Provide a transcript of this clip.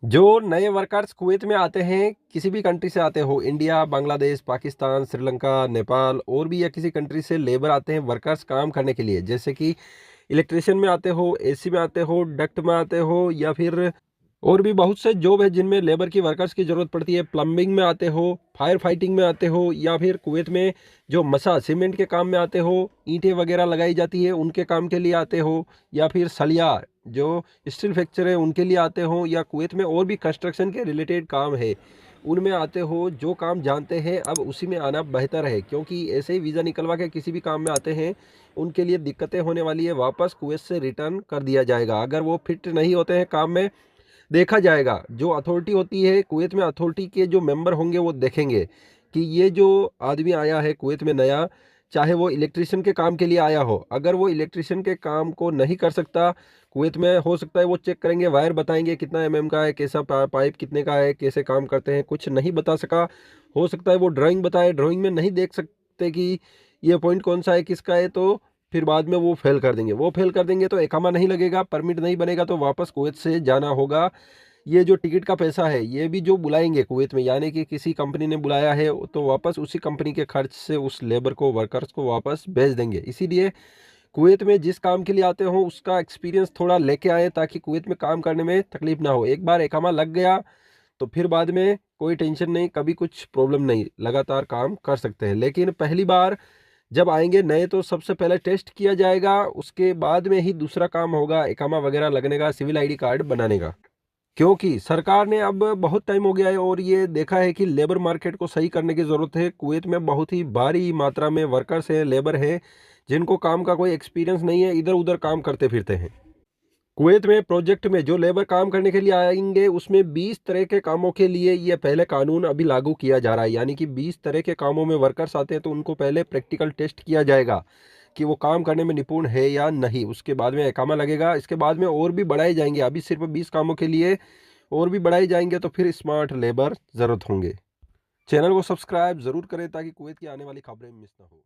जो नए workers Kuwait में आते हैं, किसी भी कंट्री से आते हो, इंडिया, बांग्लादेश, पाकिस्तान, श्रीलंका, नेपाल और भी या किसी कंट्री से लेबर आते हैं वर्कर्स काम करने के लिए, जैसे कि इलेक्ट्रिशियन में आते हो, एसी में आते हो, डक्ट में आते हो या फिर और भी बहुत से जॉब है जिनमें लेबर की वर्कर्स की ज़रूरत पड़ती है। प्लम्बिंग में आते हो, फायर फाइटिंग में आते हो या फिर कुवैत में जो मसा सीमेंट के काम में आते हो, ईंटें वगैरह लगाई जाती है उनके काम के लिए आते हो, या फिर सलिया जो स्टील फैक्चर है उनके लिए आते हो, या कुवैत में और भी कंस्ट्रक्शन के रिलेटेड काम है उनमें आते हो। जो काम जानते हैं अब उसी में आना बेहतर है, क्योंकि ऐसे ही वीज़ा निकलवा के किसी भी काम में आते हैं उनके लिए दिक्कतें होने वाली है, वापस कुवैत से रिटर्न कर दिया जाएगा अगर वो फिट नहीं होते हैं काम में। देखा जाएगा, जो अथॉरिटी होती है कुवैत में, अथॉरिटी के जो मेंबर होंगे वो देखेंगे कि ये जो आदमी आया है कुवैत में नया, चाहे वो इलेक्ट्रिशियन के काम के लिए आया हो, अगर वो इलेक्ट्रिशियन के काम को नहीं कर सकता कुवैत में, हो सकता है वो चेक करेंगे, वायर बताएंगे कितना एमएम का है, कैसा पाइप कितने का है, कैसे काम करते हैं, कुछ नहीं बता सका, हो सकता है वो ड्राइंग बताए, ड्राइंग में नहीं देख सकते कि ये पॉइंट कौन सा है किसका है, तो फिर बाद में वो फेल कर देंगे। वो फेल कर देंगे तो इकामा नहीं लगेगा, परमिट नहीं बनेगा, तो वापस कुवैत से जाना होगा। ये जो टिकट का पैसा है ये भी जो बुलाएंगे कुवैत में, यानी कि किसी कंपनी ने बुलाया है तो वापस उसी कंपनी के खर्च से उस लेबर को, वर्कर्स को वापस भेज देंगे। इसीलिए कुवैत में जिस काम के लिए आते हो उसका एक्सपीरियंस थोड़ा लेके आए, ताकि कुवैत में काम करने में तकलीफ ना हो। एक बार इकामा लग गया तो फिर बाद में कोई टेंशन नहीं, कभी कुछ प्रॉब्लम नहीं, लगातार काम कर सकते हैं। लेकिन पहली बार जब आएंगे नए तो सबसे पहले टेस्ट किया जाएगा, उसके बाद में ही दूसरा काम होगा इकामा वगैरह लगने का, सिविल आईडी कार्ड बनाने का। क्योंकि सरकार ने अब बहुत टाइम हो गया है और ये देखा है कि लेबर मार्केट को सही करने की ज़रूरत है। कुवैत में बहुत ही भारी मात्रा में वर्कर्स हैं, लेबर हैं, जिनको काम का कोई एक्सपीरियंस नहीं है, इधर उधर काम करते फिरते हैं। कुवैत में प्रोजेक्ट में जो लेबर काम करने के लिए आएंगे उसमें 20 तरह के कामों के लिए ये पहले कानून अभी लागू किया जा रहा है, यानी कि 20 तरह के कामों में वर्कर्स आते हैं तो उनको पहले प्रैक्टिकल टेस्ट किया जाएगा कि वो काम करने में निपुण है या नहीं, उसके बाद में इकामा लगेगा। इसके बाद में और भी बढ़ाए जाएंगे, अभी सिर्फ 20 कामों के लिए और भी बढ़ाए जाएंगे तो फिर स्मार्ट लेबर ज़रूरत होंगे। चैनल को सब्सक्राइब ज़रूर करें ताकि कुवैत की आने वाली खबरें मिस ना हो।